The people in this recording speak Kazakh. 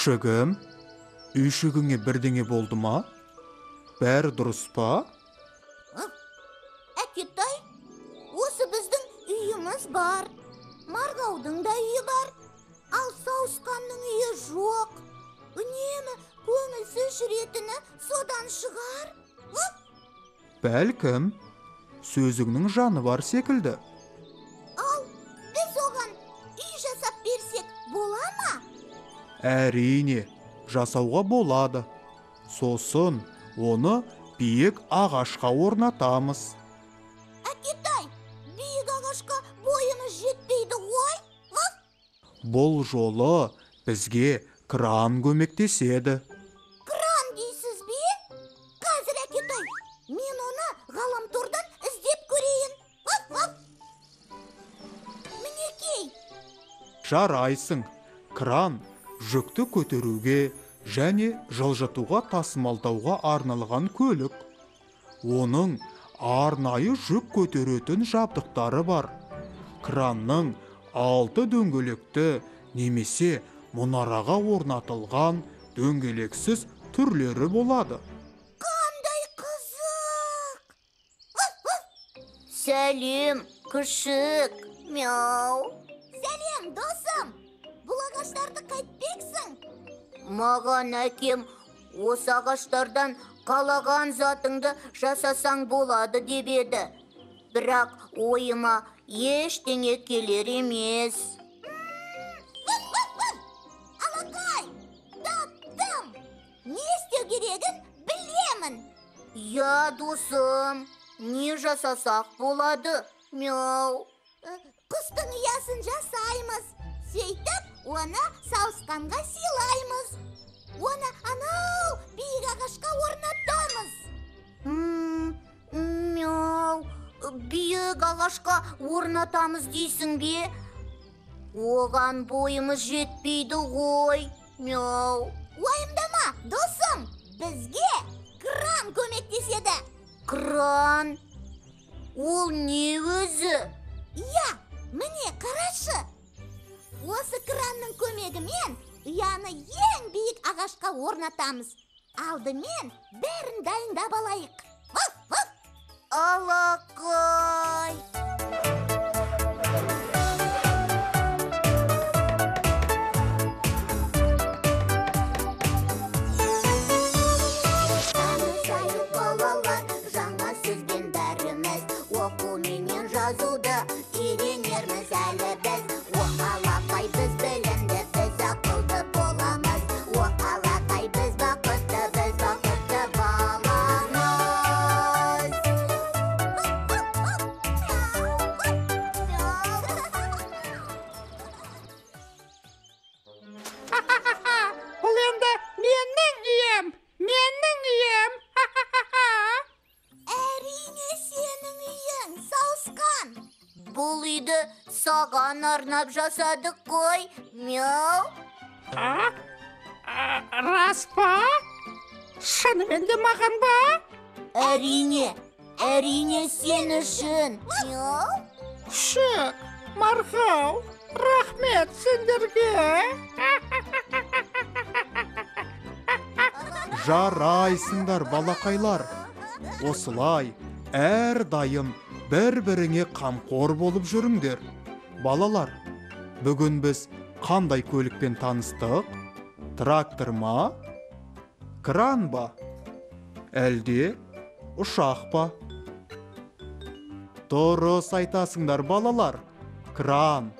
Күшігім, үйшігіңе бірдеңе болды ма? Бәрі дұрыс па? Әкетай, осы біздің үйіміз бар. Марғаудың да үйі бар. Ал Сауысқанның үйі жоқ. Үнемі көңілсіз жүретіні содан шығар. Бәлкім, сөзіңнің жаны бар секілді. Ал біз оған үй жасап берсек бола ма? Әрине, жасауға болады. Сосын оны биік ағашқа орнатамыз. Әкетай, биік ағашқа бойымыз жетпейді ғой. Бұл жолы бізге кран көмектеседі. Кран дейсіз бе? Қазір, Әкетай, мен оны ғаламтордан іздеп көрейін. Мінекей. Жарайсың. Кран жүкті көтеруге және жылжытуға тасымалдауға арналған көлік. Оның арнайы жүк көтеретін жабдықтары бар. Кранның 6 дөңгелекті немесе мұнараға орнатылған дөңгелексіз түрлері болады. Қандай қызық! Сәлем, күшік, мяу. Сәлем, досым! Бұл ағаштарды қайтпексің? Маған әкем осы ағаштардан қалаған затыңды жасасаң болады деп еді. Бірақ ойыма ештеңе келер емес. Алақай, таптым! Не істеу керегін білемін. Я, досым, не жасасақ болады, мяу. Құстың ұясын жасаймыз. Сөйтіп, оны Сауысқанға сыйлаймыз. Оны анау биік ағашқа орнатамыз. Мяу, биік ағашқа орнатамыз дейсің бе? Оған бойымыз жетпейді ғой, мяу. Уайымдама, досым, бізге кран көмектеседі. Кран? Ол не өзі? Я, міне қарашы. Осы кранның көмегімен ұяны ең биік ағашқа орнатамыз. Алдымен бәрін дайындап алайық. Алақай! Танысайық балалар, жаңа сөзбен бәріміз. Оқу менен жазуды үйренерміз әлі біз. Алақай, біз білімді, біз ақылды боламыз. Алақай, біз бақытты боламыз. Бұл енді менің үйім. Әрине сенің үйің, Сауысқан. Бұл үйді саған арнап жасадық қой, мяу. Рас па? Шынымен де маған ба? Әрине сен үшін, мяу. Күшік, Марғау, рахмет сендерге. Жарайсыңдар, балақайлар. Осылай, әрдайым бір-біріңе қамқор болып жүріңдер. Балалар, бүгін біз қандай көлікпен таныстық? Трактор ма? Кран ба? Әлде ұшақ па? Дұрыс айтасыңдар, балалар. Кран.